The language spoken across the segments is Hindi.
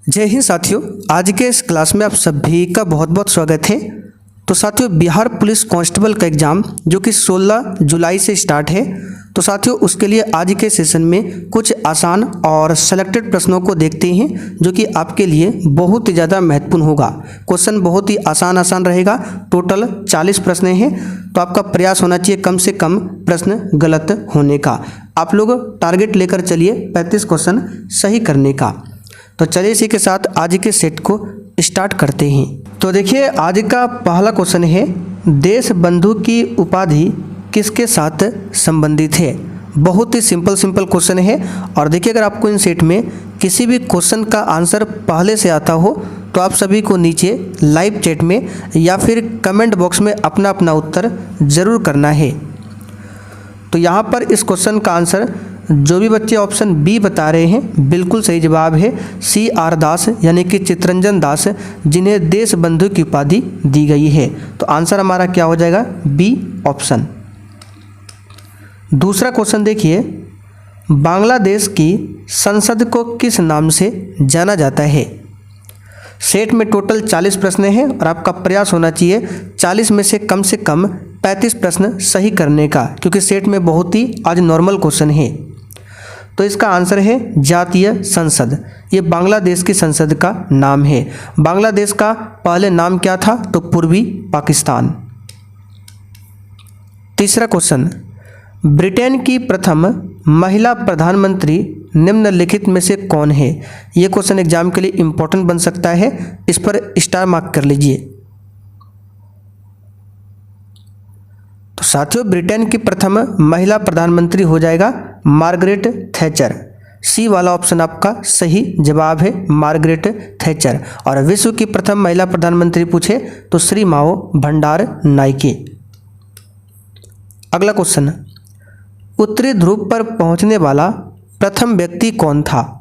जय हिंद साथियों, आज के इस क्लास में आप सभी का बहुत बहुत स्वागत है। तो साथियों, बिहार पुलिस कांस्टेबल का एग्ज़ाम जो कि 16 जुलाई से स्टार्ट है, तो साथियों उसके लिए आज के सेशन में कुछ आसान और सेलेक्टेड प्रश्नों को देखते हैं जो कि आपके लिए बहुत ही ज़्यादा महत्वपूर्ण होगा। क्वेश्चन बहुत ही आसान रहेगा। टोटल 40 प्रश्न हैं, तो आपका प्रयास होना चाहिए कम से कम प्रश्न गलत होने का। आप लोग टारगेट लेकर चलिए 35 क्वेश्चन सही करने का। तो चलिए इसी के साथ आज के सेट को स्टार्ट करते हैं। तो देखिए, आज का पहला क्वेश्चन है, देश बंधु की उपाधि किसके साथ संबंधित है। बहुत ही सिंपल क्वेश्चन है। और देखिए, अगर आपको इन सेट में किसी भी क्वेश्चन का आंसर पहले से आता हो तो आप सभी को नीचे लाइव चैट में या फिर कमेंट बॉक्स में अपना अपना उत्तर ज़रूर करना है। तो यहाँ पर इस क्वेश्चन का आंसर जो भी बच्चे ऑप्शन बी बता रहे हैं बिल्कुल सही जवाब है। CR दास यानी कि चित्तरंजन दास, जिन्हें देश बंधु की उपाधि दी गई है। तो आंसर हमारा क्या हो जाएगा, बी ऑप्शन। दूसरा क्वेश्चन देखिए, बांग्लादेश की संसद को किस नाम से जाना जाता है। सेट में टोटल 40 प्रश्न हैं और आपका प्रयास होना चाहिए 40 में से कम 35 प्रश्न सही करने का, क्योंकि सेट में बहुत ही आज नॉर्मल क्वेश्चन है। तो इसका आंसर है जातीय संसद। ये बांग्लादेश की संसद का नाम है। बांग्लादेश का पहले नाम क्या था, तो पूर्वी पाकिस्तान। तीसरा क्वेश्चन, ब्रिटेन की प्रथम महिला प्रधानमंत्री निम्नलिखित में से कौन है। ये क्वेश्चन एग्जाम के लिए इंपॉर्टेंट बन सकता है, इस पर स्टार मार्क कर लीजिए। तो साथियों, ब्रिटेन की प्रथम महिला प्रधानमंत्री हो जाएगा मार्गरेट थैचर। सी वाला ऑप्शन आपका सही जवाब है, मार्गरेट थैचर। और विश्व की प्रथम महिला प्रधानमंत्री पूछे तो श्री माओ भंडार नायके। अगला क्वेश्चन, उत्तरी ध्रुव पर पहुंचने वाला प्रथम व्यक्ति कौन था।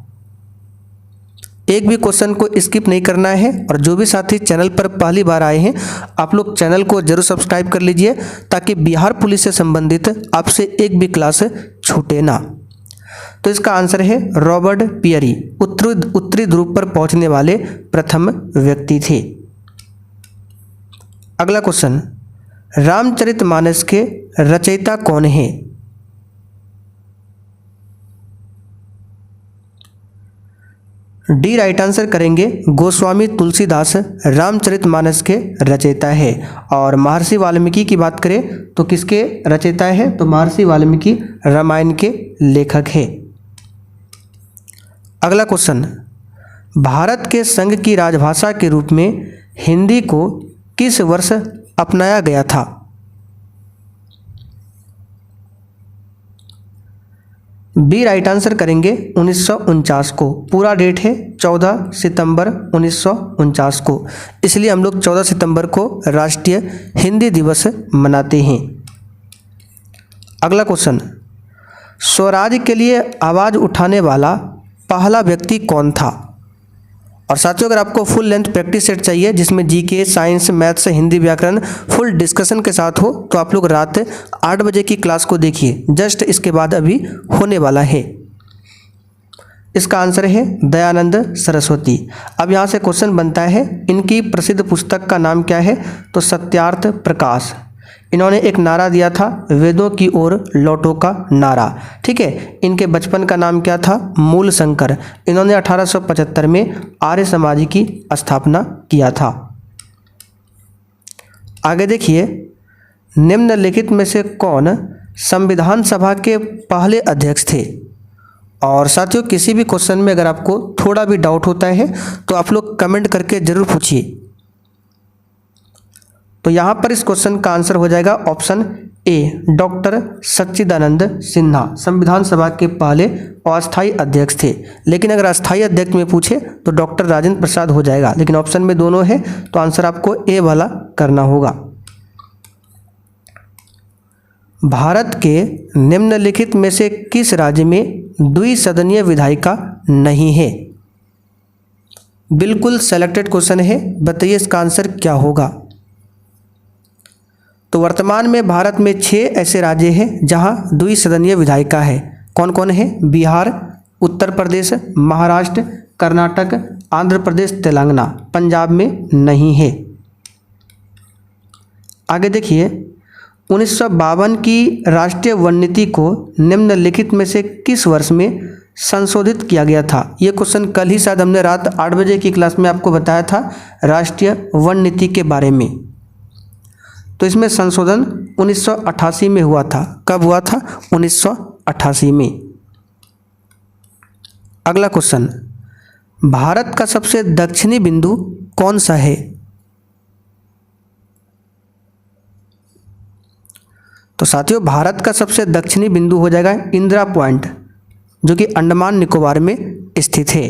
एक भी क्वेश्चन को स्किप नहीं करना है। और जो भी साथी चैनल पर पहली बार आए हैं, आप लोग चैनल को जरूर सब्सक्राइब कर लीजिए ताकि बिहार पुलिस से संबंधित आपसे एक भी क्लास छूटे ना। तो इसका आंसर है रॉबर्ट पियरी, उत्तरी ध्रुव पर पहुंचने वाले प्रथम व्यक्ति थे। अगला क्वेश्चन, रामचरितमानस के रचयिता कौन है। डी राइट आंसर करेंगे, गोस्वामी तुलसीदास रामचरितमानस के रचयिता है। और महर्षि वाल्मीकि की बात करें तो किसके रचयिता है, तो महर्षि वाल्मीकि रामायण के लेखक है। अगला क्वेश्चन, भारत के संघ की राजभाषा के रूप में हिंदी को किस वर्ष अपनाया गया था। बी राइट आंसर करेंगे 1949 को। पूरा डेट है 14 सितंबर 1949 को, इसलिए हम लोग 14 सितंबर को राष्ट्रीय हिंदी दिवस मनाते हैं। अगला क्वेश्चन, स्वराज के लिए आवाज़ उठाने वाला पहला व्यक्ति कौन था। और साथियों, अगर आपको फुल लेंथ प्रैक्टिस सेट चाहिए जिसमें जीके, साइंस, मैथ्स, हिंदी व्याकरण फुल डिस्कशन के साथ हो, तो आप लोग रात 8 बजे की क्लास को देखिए। जस्ट इसके बाद अभी होने वाला है। इसका आंसर है दयानंद सरस्वती। अब यहाँ से क्वेश्चन बनता है, इनकी प्रसिद्ध पुस्तक का नाम क्या है, तो सत्यार्थ प्रकाश। इन्होंने एक नारा दिया था, वेदों की ओर लौटो का नारा। ठीक है। इनके बचपन का नाम क्या था, मूल शंकर। इन्होंने 1875 में आर्य समाज की स्थापना किया था। आगे देखिए, निम्नलिखित में से कौन संविधान सभा के पहले अध्यक्ष थे। और साथियों, किसी भी क्वेश्चन में अगर आपको थोड़ा भी डाउट होता है तो आप लोग कमेंट करके जरूर पूछिए। तो यहाँ पर इस क्वेश्चन का आंसर हो जाएगा ऑप्शन ए, डॉक्टर सच्चिदानंद सिन्हा संविधान सभा के पहले अस्थायी अध्यक्ष थे। लेकिन अगर अस्थायी अध्यक्ष में पूछे तो डॉक्टर राजेंद्र प्रसाद हो जाएगा, लेकिन ऑप्शन में दोनों है तो आंसर आपको ए वाला करना होगा। भारत के निम्नलिखित में से किस राज्य में द्विसदनीय विधायिका नहीं है। बिल्कुल सेलेक्टेड क्वेश्चन है, बताइए इसका आंसर क्या होगा। तो वर्तमान में भारत में 6 ऐसे राज्य हैं जहां द्विसदनीय विधायिका है। कौन कौन है, बिहार, उत्तर प्रदेश, महाराष्ट्र, कर्नाटक, आंध्र प्रदेश, तेलंगाना, पंजाब में नहीं है। आगे देखिए, 1952 की राष्ट्रीय वन नीति को निम्नलिखित में से किस वर्ष में संशोधित किया गया था? ये क्वेश्चन कल ही शायद हमने रात 8 बजे की क्लास में आपको बताया था राष्ट्रीय वन नीति के बारे में। तो इसमें संशोधन 1988 में हुआ था। कब हुआ था? 1988 में। अगला क्वेश्चन, भारत का सबसे दक्षिणी बिंदु कौन सा है? तो साथियों, भारत का सबसे दक्षिणी बिंदु हो जाएगा इंदिरा पॉइंट, जो कि अंडमान निकोबार में स्थित है।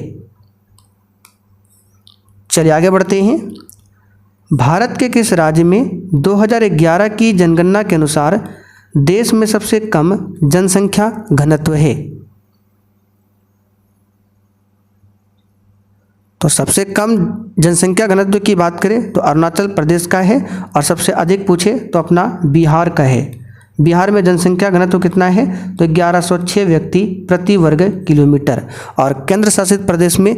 चलिए आगे बढ़ते हैं। भारत के किस राज्य में 2011 की जनगणना के अनुसार देश में सबसे कम जनसंख्या घनत्व है? तो सबसे कम जनसंख्या घनत्व की बात करें तो अरुणाचल प्रदेश का है, और सबसे अधिक पूछे तो अपना बिहार का है। बिहार में जनसंख्या घनत्व कितना है? तो 1106 व्यक्ति प्रति वर्ग किलोमीटर। और केंद्र शासित प्रदेश में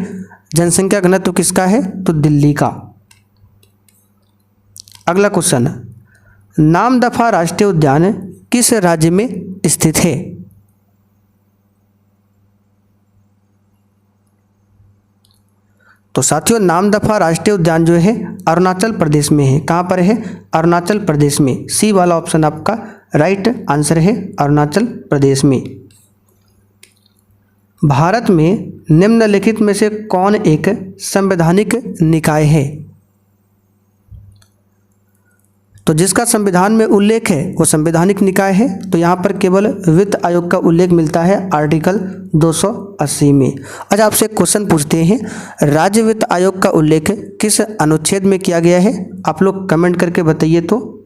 जनसंख्या घनत्व किसका है? तो दिल्ली का। अगला क्वेश्चन, नामदफा राष्ट्रीय उद्यान किस राज्य में स्थित है? तो साथियों, नामदफा राष्ट्रीय उद्यान जो है अरुणाचल प्रदेश में है। कहाँ पर है? अरुणाचल प्रदेश में। सी वाला ऑप्शन आपका राइट आंसर है, अरुणाचल प्रदेश में। भारत में निम्नलिखित में से कौन एक संवैधानिक निकाय है? तो जिसका संविधान में उल्लेख है वो संवैधानिक निकाय है। तो यहाँ पर केवल वित्त आयोग का उल्लेख मिलता है आर्टिकल 280 में। अच्छा, आपसे क्वेश्चन पूछते हैं, राज्य वित्त आयोग का उल्लेख किस अनुच्छेद में किया गया है? आप लोग कमेंट करके बताइए। तो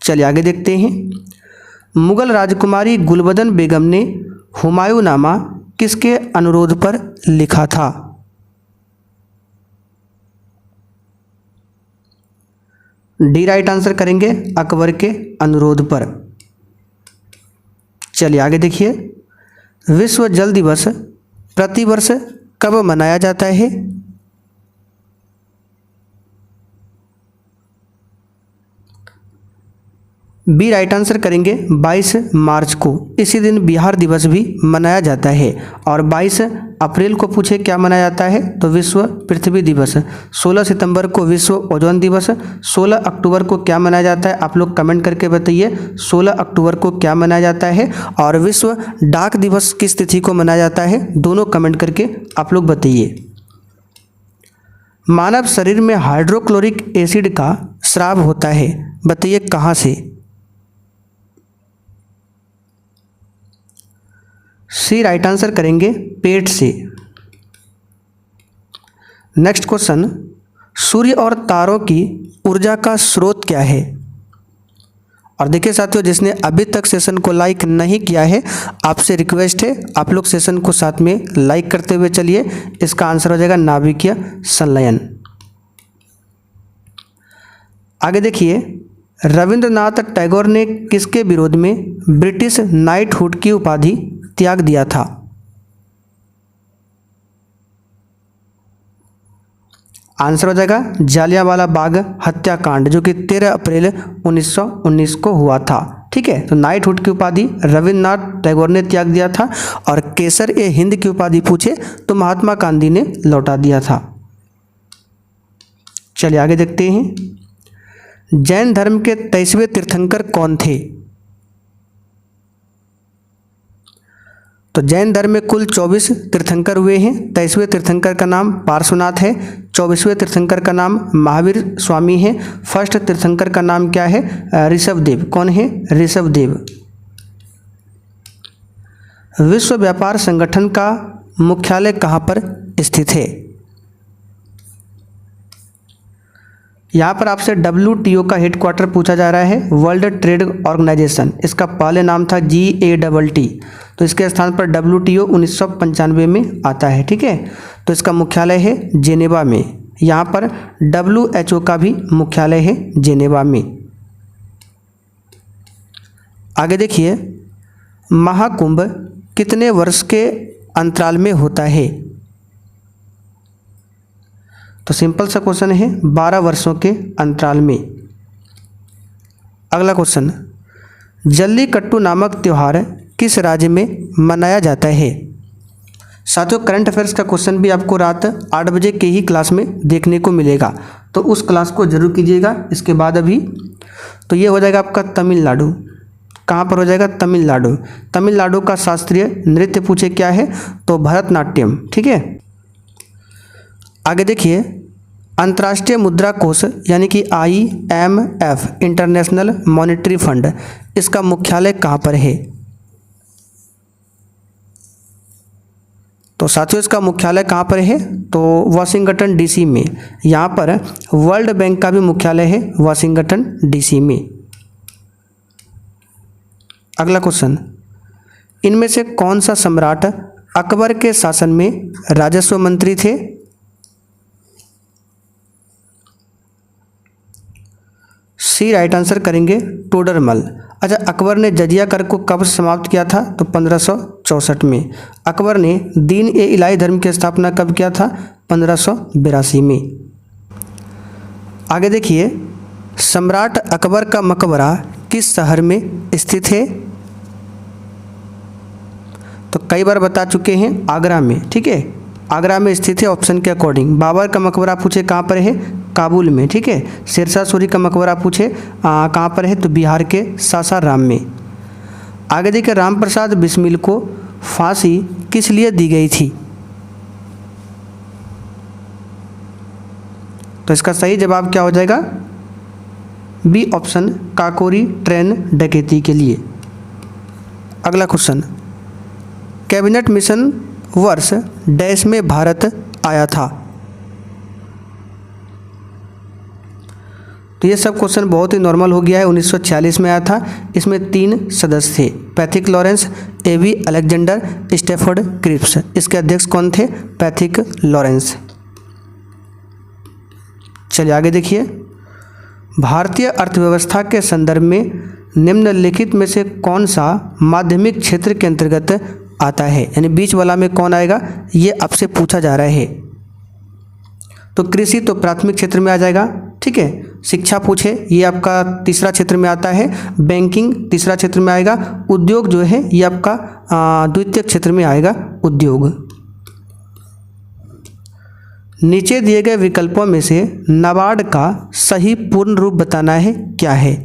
चलिए आगे देखते हैं। मुगल राजकुमारी गुलबदन बेगम ने हुमायूंनामा किसके अनुरोध पर लिखा था? डी राइट आंसर करेंगे, अकबर के अनुरोध पर। चलिए आगे देखिए, विश्व जल दिवस प्रतिवर्ष कब मनाया जाता है? बी राइट आंसर करेंगे, 22 मार्च को। इसी दिन बिहार दिवस भी मनाया जाता है। और 22 अप्रैल को पूछे क्या मनाया जाता है? तो विश्व पृथ्वी दिवस। 16 सितंबर को विश्व ओजोन दिवस। 16 अक्टूबर को क्या मनाया जाता है? आप लोग कमेंट करके बताइए 16 अक्टूबर को क्या मनाया जाता है। और विश्व डाक दिवस किस तिथि को मनाया जाता है? दोनों कमेंट करके आप लोग बताइए। मानव शरीर में हाइड्रोक्लोरिक एसिड का स्राव होता है, बताइए कहाँ से? सी राइट आंसर करेंगे, पेट से। नेक्स्ट क्वेश्चन, सूर्य और तारों की ऊर्जा का स्रोत क्या है? और देखिए साथियों, जिसने अभी तक सेशन को लाइक नहीं किया है, आपसे रिक्वेस्ट है आप लोग सेशन को साथ में लाइक करते हुए चलिए। इसका आंसर हो जाएगा नाभिकीय संलयन। आगे देखिए, रविंद्रनाथ टैगोर ने किसके विरोध में ब्रिटिश नाइटहुड की उपाधि त्याग दिया था? आंसर हो जाएगा जालियांवाला बाग हत्याकांड, जो कि 13 अप्रैल 1919 को हुआ था। ठीक है, तो नाइटहुड की उपाधि रविंद्रनाथ टैगोर ने त्याग दिया था। और केसर ए हिंद की उपाधि पूछे तो महात्मा गांधी ने लौटा दिया था। चलिए आगे देखते हैं। जैन धर्म के 23वें तीर्थंकर कौन थे? तो जैन धर्म में कुल 24 तीर्थंकर हुए हैं। 23वें तीर्थंकर का नाम पार्श्वनाथ है। 24वें तीर्थंकर का नाम महावीर स्वामी है। फर्स्ट तीर्थंकर का नाम क्या है? ऋषभदेव। कौन है? ऋषभदेव। विश्व व्यापार संगठन का मुख्यालय कहाँ पर स्थित है? यहाँ पर आपसे WTO का हेडक्वार्टर पूछा जा रहा है, वर्ल्ड ट्रेड ऑर्गेनाइजेशन। इसका पहले नाम था GATT, तो इसके स्थान पर WTO 1995 में आता है। ठीक है, तो इसका मुख्यालय है जेनेवा में। यहाँ पर WHO का भी मुख्यालय है जेनेवा में। आगे देखिए, महाकुंभ कितने वर्ष के अंतराल में होता है? तो सिंपल सा क्वेश्चन है, 12 वर्षों के अंतराल में। अगला क्वेश्चन, जल्लीकट्टू नामक त्यौहार किस राज्य में मनाया जाता है? साथियों, करंट अफेयर्स का क्वेश्चन भी आपको रात 8 बजे के ही क्लास में देखने को मिलेगा, तो उस क्लास को जरूर कीजिएगा। इसके बाद अभी तो ये हो जाएगा आपका तमिलनाडु। कहाँ पर हो जाएगा? तमिलनाडु। तमिलनाडु का शास्त्रीय नृत्य पूछे क्या है? तो भरतनाट्यम। ठीक है, आगे देखिए, अंतर्राष्ट्रीय मुद्रा कोष यानी कि IMF, इंटरनेशनल मॉनेटरी फंड, इसका मुख्यालय कहाँ पर है? तो साथियों, इसका मुख्यालय कहाँ पर है? तो वाशिंगटन DC में। यहाँ पर वर्ल्ड बैंक का भी मुख्यालय है वाशिंगटन DC में। अगला क्वेश्चन, इनमें से कौन सा सम्राट अकबर के शासन में राजस्व मंत्री थे? सी राइट आंसर करेंगे टोडरमल। अच्छा, अकबर ने जजिया कर को कब समाप्त किया था? तो 1564 में। अकबर ने दीन ए इलाही धर्म की स्थापना कब किया था? 1582 में। आगे देखिए, सम्राट अकबर का मकबरा किस शहर में स्थित है? तो कई बार बता चुके हैं, आगरा में। ठीक है, आगरा में स्थित है ऑप्शन के अकॉर्डिंग। बाबर का मकबरा पूछे कहाँ पर है? काबुल में। ठीक है, शेरशाह सूरी का मकबरा पूछे कहाँ पर है? तो बिहार के सासाराम में। आगे देखिए, राम प्रसाद बिस्मिल को फांसी किस लिए दी गई थी? तो इसका सही जवाब क्या हो जाएगा? बी ऑप्शन, काकोरी ट्रेन डकैती के लिए। अगला क्वेश्चन, कैबिनेट मिशन वर्ष डैश में भारत आया था? तो ये सब क्वेश्चन बहुत ही नॉर्मल हो गया है। 1946 में आया था। इसमें 3 सदस्य थे, Pethick Lawrence, A.V. Alexander, Stafford Cripps. इसके अध्यक्ष कौन थे? Pethick Lawrence. चलिए आगे देखिए, भारतीय अर्थव्यवस्था के संदर्भ में निम्नलिखित में से कौन सा माध्यमिक क्षेत्र के अंतर्गत आता है? यानी बीच वाला में कौन आएगा, ये आपसे पूछा जा रहा है। तो कृषि तो प्राथमिक क्षेत्र में आ जाएगा। ठीक है, शिक्षा पूछे, ये आपका तीसरा क्षेत्र में आता है। बैंकिंग तीसरा क्षेत्र में आएगा। उद्योग जो है ये आपका द्वितीय क्षेत्र में आएगा, उद्योग। नीचे दिए गए विकल्पों में से नाबार्ड का सही पूर्ण रूप बताना है, क्या है?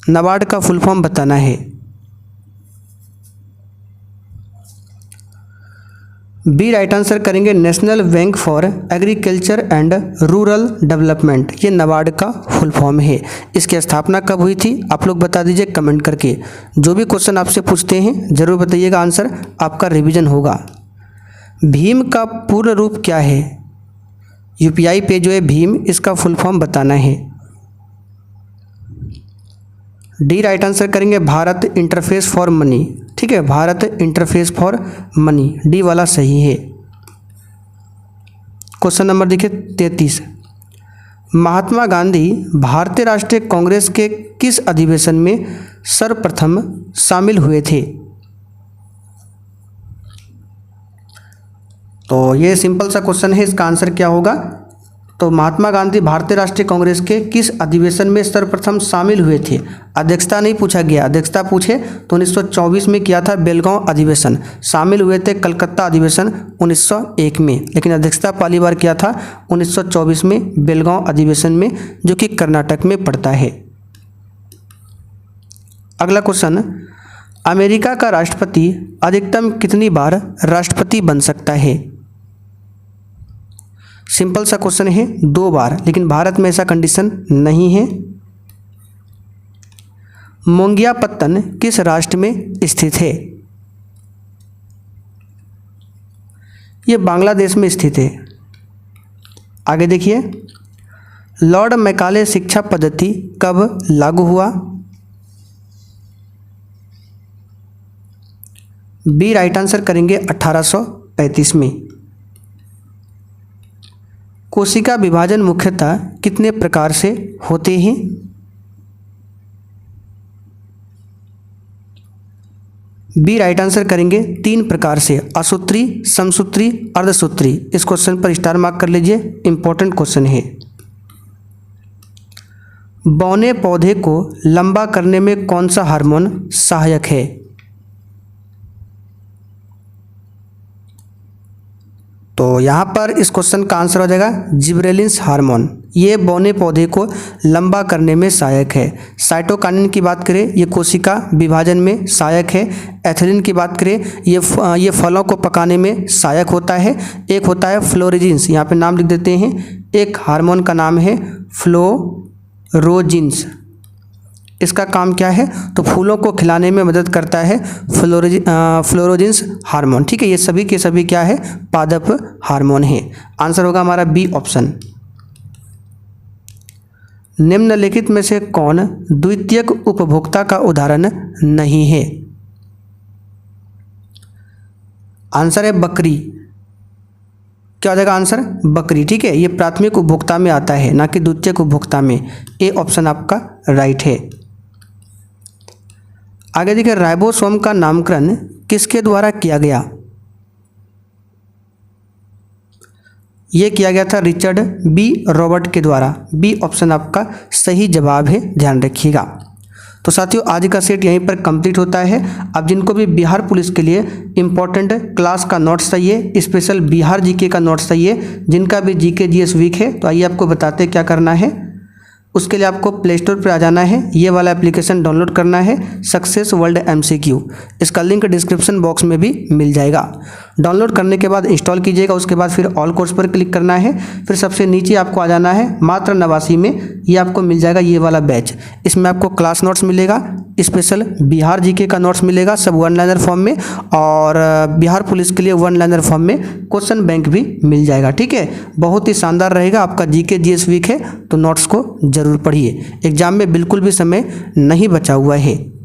नाबार्ड का फुल फॉर्म बताना है। बी राइट आंसर करेंगे national bank for agriculture and rural development. ये नाबार्ड का फुल फॉर्म है। इसकी स्थापना कब हुई थी? आप लोग बता दीजिए कमेंट करके। जो भी क्वेश्चन आपसे पूछते हैं जरूर बताइएगा, आंसर आपका रिवीजन होगा। भीम का पूर्ण रूप क्या है? UPI पे जो है भीम, इसका फुल फॉर्म बताना है। डी राइट आंसर करेंगे भारत इंटरफेस फॉर मनी। ठीक है, Bharat interface for money, D वाला सही है। क्वेश्चन नंबर देखिए 33, महात्मा गांधी भारतीय राष्ट्रीय कांग्रेस के किस अधिवेशन में सर्वप्रथम शामिल हुए थे? तो ये सिंपल सा क्वेश्चन है, इसका आंसर क्या होगा? तो महात्मा गांधी भारतीय राष्ट्रीय कांग्रेस के किस अधिवेशन में सर्वप्रथम शामिल हुए थे? अध्यक्षता नहीं पूछा गया, अध्यक्षता पूछे तो 1924 में किया था बेलगांव अधिवेशन। शामिल हुए थे कलकत्ता अधिवेशन 1901 में, लेकिन अध्यक्षता पहली बार किया था 1924 में बेलगांव अधिवेशन में, जो कि कर्नाटक में पड़ता है। अगला क्वेश्चन, अमेरिका का राष्ट्रपति अधिकतम कितनी बार राष्ट्रपति बन सकता है? सिंपल सा क्वेश्चन है, 2 बार, लेकिन भारत में ऐसा कंडीशन नहीं है। मोंगियापत्तन किस राष्ट्र में स्थित है? यह बांग्लादेश में स्थित है। आगे देखिए, लॉर्ड मैकाले शिक्षा पद्धति कब लागू हुआ? बी राइट आंसर करेंगे 1835 में। कोशिका विभाजन मुख्यतः कितने प्रकार से होते हैं? बी राइट आंसर करेंगे 3 प्रकार से, असूत्री, समसूत्री, अर्धसूत्री। इस क्वेश्चन पर स्टार मार्क कर लीजिए, इंपॉर्टेंट क्वेश्चन है। बौने पौधे को लंबा करने में कौन सा हार्मोन सहायक है? तो यहाँ पर इस क्वेश्चन का आंसर हो जाएगा जिबरेलिन्स हार्मोन। ये बौने पौधे को लंबा करने में सहायक है। साइटोकाइनिन की बात करें, ये कोशिका विभाजन में सहायक है। एथिलीन की बात करें, ये फलों को पकाने में सहायक होता है। एक होता है फ्लोरोजिन्स, यहाँ पे नाम लिख देते हैं। एक हार्मोन का नाम है फ्लोरोजिन्स। इसका काम क्या है? तो फूलों को खिलाने में मदद करता है फ्लोरोजिन्स हार्मोन। ठीक है, ये सभी के सभी क्या है? पादप हार्मोन है। आंसर होगा हमारा बी ऑप्शन। निम्नलिखित में से कौन द्वितीयक उपभोक्ता का उदाहरण नहीं है? आंसर है बकरी। क्या हो जाएगा आंसर? बकरी। ठीक है, ये प्राथमिक उपभोक्ता में आता है, ना कि द्वितीयक उपभोक्ता में। ए ऑप्शन आपका राइट है। आगे देखिए, राइबोसोम का नामकरण किसके द्वारा किया गया? ये किया गया था रिचर्ड बी रॉबर्ट के द्वारा। बी ऑप्शन आपका सही जवाब है, ध्यान रखिएगा। तो साथियों, आज का सेट यहीं पर कंप्लीट होता है। अब जिनको भी बिहार पुलिस के लिए इंपॉर्टेंट क्लास का नोट्स चाहिए, स्पेशल बिहार जीके का नोट्स चाहिए, जिनका भी जीके जीएस वीक है, तो आइए आपको बताते हैं क्या करना है। उसके लिए आपको प्ले स्टोर पर आ जाना है, ये वाला एप्लीकेशन डाउनलोड करना है, सक्सेस वर्ल्ड MCQ। इसका लिंक डिस्क्रिप्शन बॉक्स में भी मिल जाएगा। डाउनलोड करने के बाद इंस्टॉल कीजिएगा, उसके बाद फिर ऑल कोर्स पर क्लिक करना है। फिर सबसे नीचे आपको आ जाना है, मात्र 89 में ये आपको मिल जाएगा ये वाला बैच। इसमें आपको क्लास नोट्स मिलेगा, स्पेशल बिहार जीके का नोट्स मिलेगा, सब वन लाइनर फॉर्म में, और बिहार पुलिस के लिए वन लाइनर फॉर्म में क्वेश्चन बैंक भी मिल जाएगा। ठीक है, बहुत ही शानदार रहेगा। आपका जीके जीएस वीक है, तो नोट्स को जरूर पढ़िए। एग्जाम में बिल्कुल भी समय नहीं बचा हुआ है।